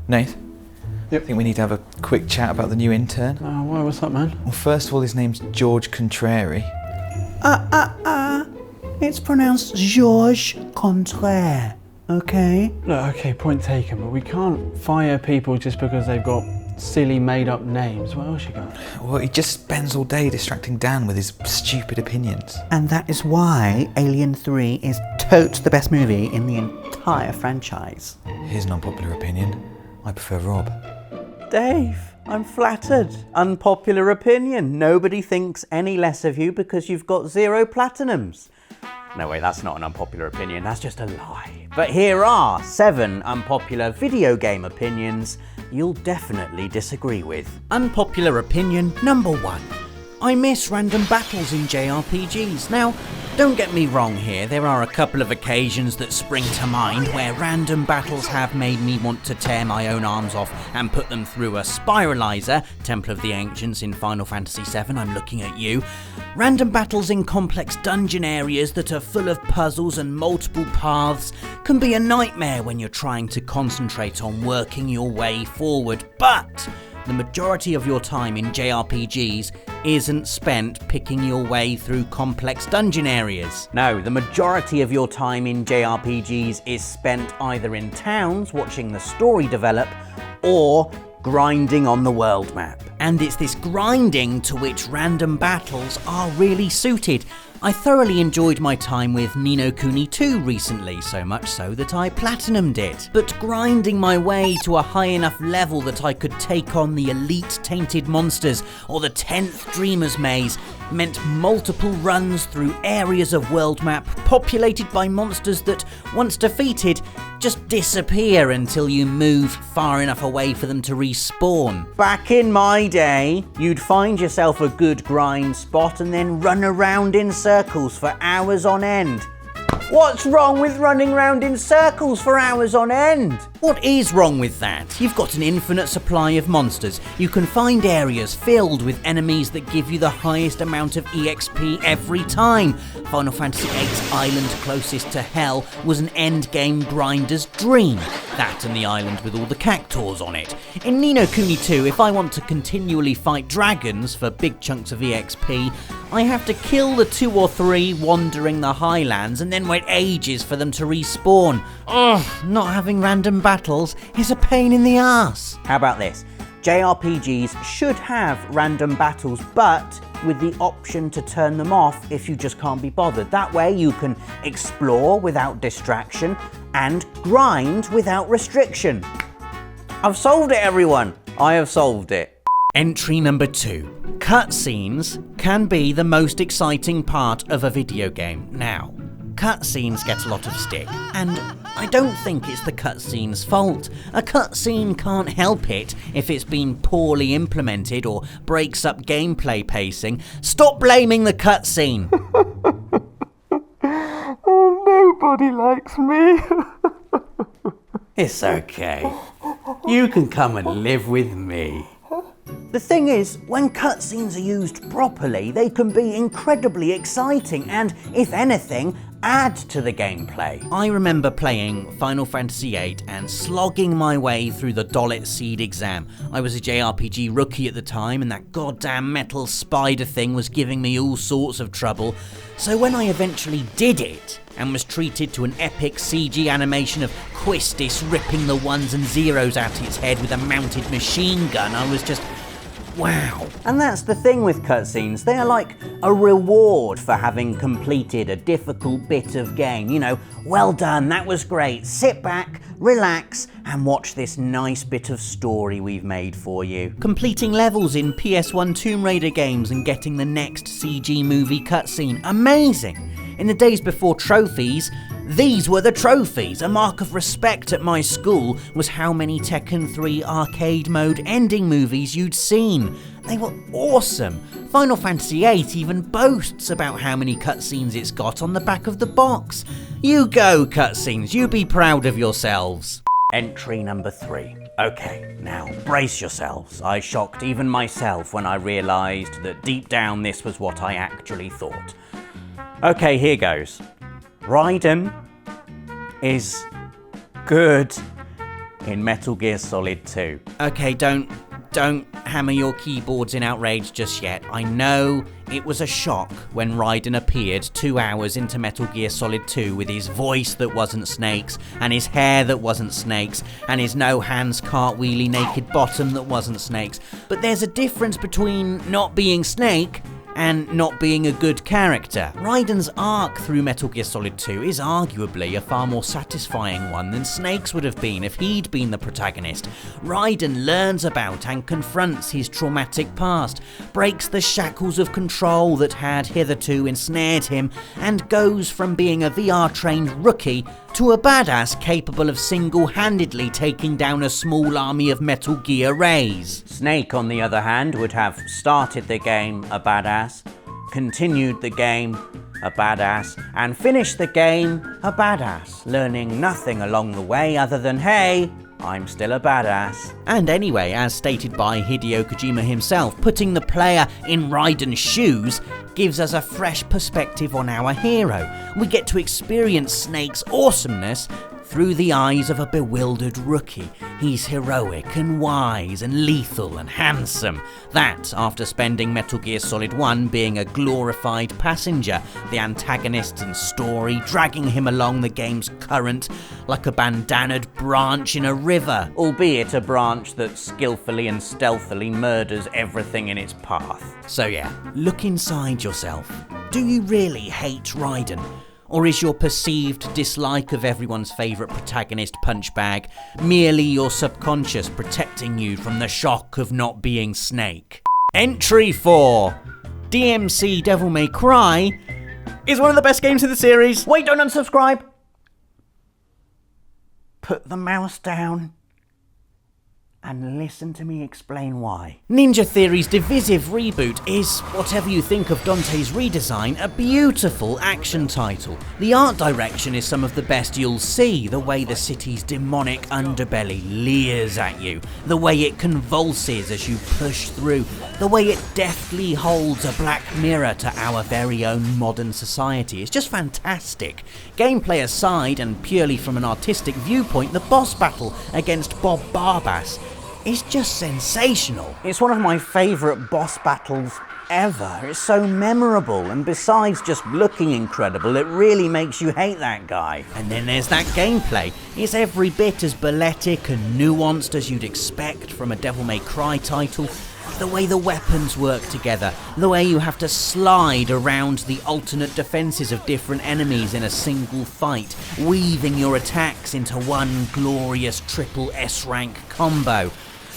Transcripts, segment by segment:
Nate? Yep. I think we need to have a quick chat about the new intern. Why, what's up, man? Well, first of all, his name's George Contrary. It's pronounced Georges Contraire, okay? Look, okay, point taken, but we can't fire people just because they've got silly made-up names. What else you got? Well, he just spends all day distracting Dan with his stupid opinions. And that is why Alien 3 is totes the best movie in the entire franchise. Here's an unpopular opinion. I prefer Rob. Dave, I'm flattered. Unpopular opinion. Nobody thinks any less of you because you've got 0 platinums. No way, that's not an unpopular opinion, that's just a lie. But here are 7 unpopular video game opinions you'll definitely disagree with. Unpopular opinion number 1. I miss random battles in JRPGs. Now, don't get me wrong here, there are a couple of occasions that spring to mind where random battles have made me want to tear my own arms off and put them through a spiralizer, Temple of the Ancients in Final Fantasy VII, I'm looking at you. Random battles in complex dungeon areas that are full of puzzles and multiple paths can be a nightmare when you're trying to concentrate on working your way forward, but the majority of your time in JRPGs isn't spent picking your way through complex dungeon areas. No, the majority of your time in JRPGs is spent either in towns watching the story develop or grinding on the world map. And it's this grinding to which random battles are really suited. I thoroughly enjoyed my time with Ni no Kuni 2 recently, so much so that I platinumed it. But grinding my way to a high enough level that I could take on the elite tainted monsters or the 10th Dreamer's Maze meant multiple runs through areas of world map populated by monsters that, once defeated, just disappear until you move far enough away for them to respawn. Back in my day, you'd find yourself a good grind spot and then run around in circles for hours on end. What's wrong with running around in circles for hours on end? What is wrong with that? You've got an infinite supply of monsters. You can find areas filled with enemies that give you the highest amount of EXP every time. Final Fantasy VIII's island closest to hell was an endgame grinder's dream. That and the island with all the cactuars on it. In Ni no Kuni 2, if I want to continually fight dragons for big chunks of EXP, I have to kill the 2 or 3 wandering the highlands and then wait ages for them to respawn. Ugh, not having random battles is a pain in the ass. How about this? JRPGs should have random battles, but with the option to turn them off if you just can't be bothered. That way you can explore without distraction and grind without restriction. I've solved it, everyone. I have solved it. Entry number 2. Cutscenes can be the most exciting part of a video game. Now, cutscenes get a lot of stick, and I don't think it's the cutscene's fault. A cutscene can't help it if it's been poorly implemented or breaks up gameplay pacing. Stop blaming the cutscene! Oh, nobody likes me. It's okay. You can come and live with me. The thing is, when cutscenes are used properly, they can be incredibly exciting and, if anything, add to the gameplay. I remember playing Final Fantasy VIII and slogging my way through the Dollet Seed exam. I was a JRPG rookie at the time and that goddamn metal spider thing was giving me all sorts of trouble. So when I eventually did it and was treated to an epic CG animation of Quistis ripping the 1s and 0s out its head with a mounted machine gun, I was just wow. And that's the thing with cutscenes, they are like a reward for having completed a difficult bit of game. You know, well done, that was great. Sit back, relax, and watch this nice bit of story we've made for you. Completing levels in PS1 Tomb Raider games and getting the next CG movie cutscene, amazing. In the days before trophies, these were the trophies. A mark of respect at my school was how many Tekken 3 arcade mode ending movies you'd seen. They were awesome. Final Fantasy VIII even boasts about how many cutscenes it's got on the back of the box. You go, cutscenes, you be proud of yourselves. Entry number 3. Okay, now brace yourselves. I shocked even myself when I realised that deep down this was what I actually thought. Okay, here goes. Raiden is good in Metal Gear Solid 2. Okay, don't hammer your keyboards in outrage just yet. I know it was a shock when Raiden appeared 2 hours into Metal Gear Solid 2 with his voice that wasn't Snake's, and his hair that wasn't Snake's, and his no-hands cartwheelie naked bottom that wasn't Snake's. But there's a difference between not being Snake and not being a good character. Raiden's arc through Metal Gear Solid 2 is arguably a far more satisfying one than Snake's would have been if he'd been the protagonist. Raiden learns about and confronts his traumatic past, breaks the shackles of control that had hitherto ensnared him, and goes from being a VR-trained rookie to a badass capable of single-handedly taking down a small army of Metal Gear Rays. Snake, on the other hand, would have started the game a badass, continued the game a badass, and finished the game a badass, learning nothing along the way other than, hey, I'm still a badass. And anyway, as stated by Hideo Kojima himself, putting the player in Raiden's shoes gives us a fresh perspective on our hero. We get to experience Snake's awesomeness through the eyes of a bewildered rookie. He's heroic and wise and lethal and handsome. That, after spending Metal Gear Solid 1 being a glorified passenger, the antagonist and story dragging him along the game's current like a bandanaed branch in a river. Albeit a branch that skillfully and stealthily murders everything in its path. So yeah, look inside yourself. Do you really hate Raiden? Or is your perceived dislike of everyone's favourite protagonist Punchbag merely your subconscious protecting you from the shock of not being Snake? Entry 4. DMC Devil May Cry is one of the best games in the series. Wait, don't unsubscribe! Put the mouse down and listen to me explain why. Ninja Theory's divisive reboot is, whatever you think of Dante's redesign, a beautiful action title. The art direction is some of the best you'll see, the way the city's demonic underbelly leers at you, the way it convulses as you push through, the way it deftly holds a black mirror to our very own modern society. It's just fantastic. Gameplay aside, and purely from an artistic viewpoint, the boss battle against Bob Barbas is just sensational. It's one of my favourite boss battles ever. It's so memorable, and besides just looking incredible, it really makes you hate that guy. And then there's that gameplay. It's every bit as balletic and nuanced as you'd expect from a Devil May Cry title. The way the weapons work together, the way you have to slide around the alternate defences of different enemies in a single fight, weaving your attacks into one glorious triple S-rank combo.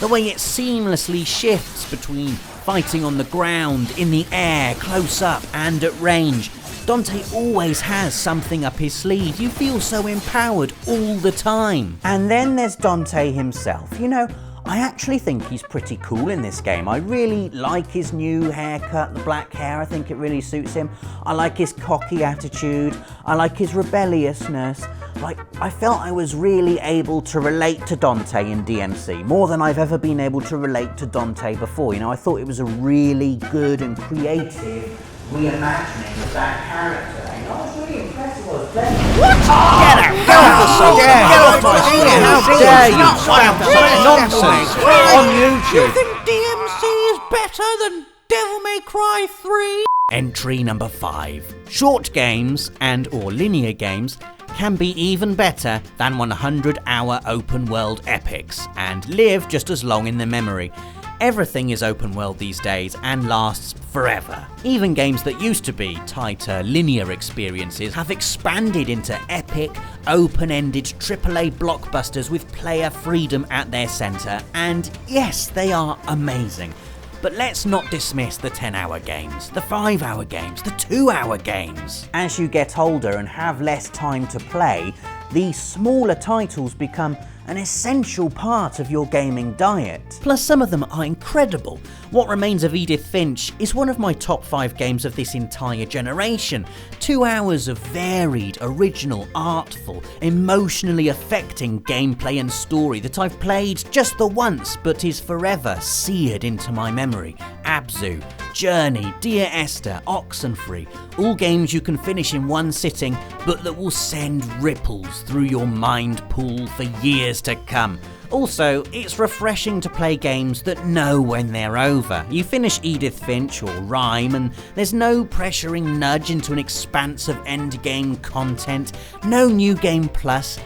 The way it seamlessly shifts between fighting on the ground, in the air, close up and at range. Dante always has something up his sleeve. You feel so empowered all the time. And then there's Dante himself. You know, I actually think he's pretty cool in this game. I really like his new haircut, the black hair. I think it really suits him. I like his cocky attitude. I like his rebelliousness. Like, I felt I was really able to relate to Dante in DMC, more than I've ever been able to relate to Dante before. You know, I thought it was a really good and creative reimagining of that character. You know, I was really impressed with what What? Get out! Get off the sofa! Get off my screen! How dare you spout such nonsense on YouTube? You think DMC is better than Devil May Cry 3? Entry number 5. Short games and or linear games can be even better than 100-hour open-world epics and live just as long in the memory. Everything is open world these days and lasts forever. Even games that used to be tighter, linear experiences have expanded into epic, open-ended AAA blockbusters with player freedom at their centre, and yes, they are amazing. But let's not dismiss the 10-hour games, the 5-hour games, the 2-hour games. As you get older and have less time to play, these smaller titles become an essential part of your gaming diet. Plus, some of them are incredible. What Remains of Edith Finch is one of my top 5 games of this entire generation. 2 hours of varied, original, artful, emotionally affecting gameplay and story that I've played just the once but is forever seared into my memory. Abzu, Journey, Dear Esther, Oxenfree, all games you can finish in one sitting, but that will send ripples through your mind pool for years to come. Also, it's refreshing to play games that know when they're over. You finish Edith Finch or Rhyme and there's no pressuring nudge into an expanse of endgame content, no new game plus,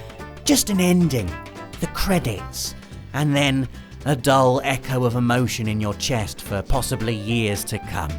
just an ending, the credits, and then a dull echo of emotion in your chest for possibly years to come.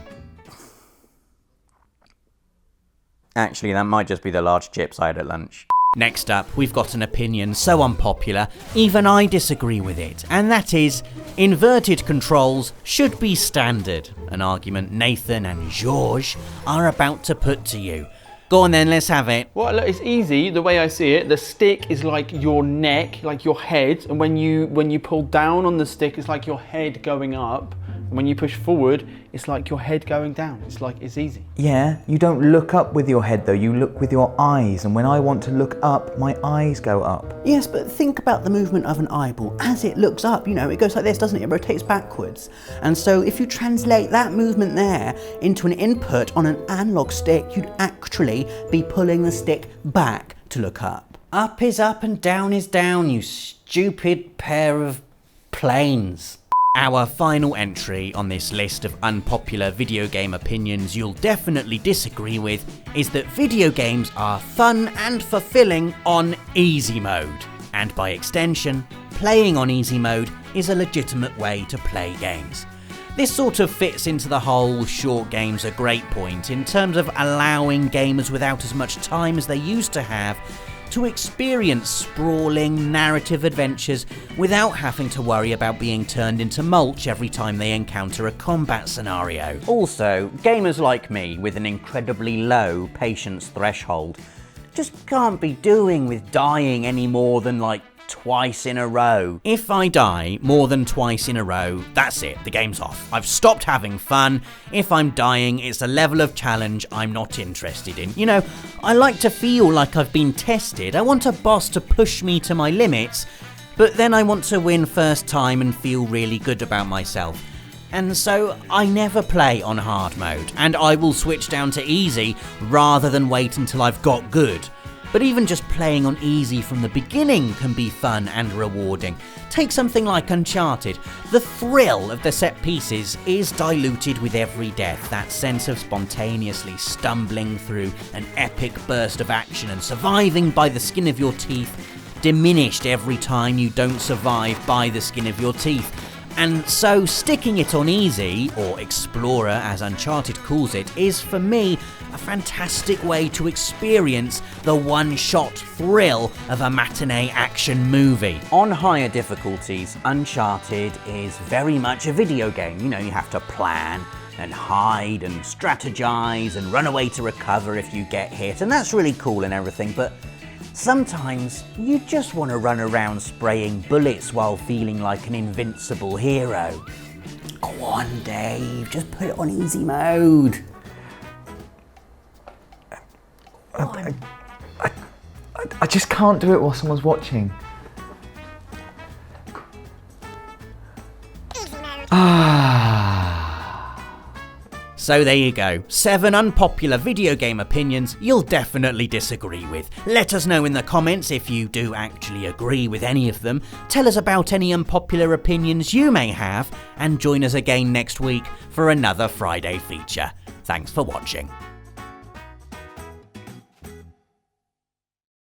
Actually, that might just be the large chips I had at lunch. Next up, we've got an opinion so unpopular, even I disagree with it, and that is, inverted controls should be standard, an argument Nathan and George are about to put to you. Go on then, let's have it. Well, look, it's easy. The way I see it, the stick is like your neck, like your head, and when you pull down on the stick, it's like your head going up. And when you push forward, it's like your head going down. It's easy. Yeah, you don't look up with your head though, you look with your eyes, and when I want to look up, my eyes go up. Yes, but think about the movement of an eyeball. As it looks up, it goes like this, doesn't it? It rotates backwards. And so if you translate that movement there into an input on an analog stick, you'd actually be pulling the stick back to look up. Up is up and down is down, you stupid pair of planes. Our final entry on this list of unpopular video game opinions you'll definitely disagree with is that video games are fun and fulfilling on easy mode. And by extension, playing on easy mode is a legitimate way to play games. This sort of fits into the whole short games are great point in terms of allowing gamers without as much time as they used to have to experience sprawling narrative adventures without having to worry about being turned into mulch every time they encounter a combat scenario. Also, gamers like me with an incredibly low patience threshold just can't be doing with dying any more than twice in a row. If I die more than twice in a row, that's it, the game's off. I've stopped having fun. If I'm dying, it's a level of challenge I'm not interested in. I like to feel like I've been tested. I want a boss to push me to my limits, but then I want to win first time and feel really good about myself. And so I never play on hard mode, and I will switch down to easy rather than wait until I've got good. But even just playing on easy from the beginning can be fun and rewarding. Take something like Uncharted. The thrill of the set pieces is diluted with every death. That sense of spontaneously stumbling through an epic burst of action and surviving by the skin of your teeth, diminished every time you don't survive by the skin of your teeth. And so sticking it on easy, or Explorer as Uncharted calls it, is for me a fantastic way to experience the one-shot thrill of a matinee action movie. On higher difficulties, Uncharted is very much a video game. You have to plan and hide and strategize and run away to recover if you get hit, and that's really cool and everything, but sometimes you just want to run around spraying bullets while feeling like an invincible hero. Go on, Dave, just put it on easy mode. I just can't do it while someone's watching. So there you go, 7 unpopular video game opinions you'll definitely disagree with. Let us know in the comments if you do actually agree with any of them. Tell us about any unpopular opinions you may have, and join us again next week for another Friday feature. Thanks for watching.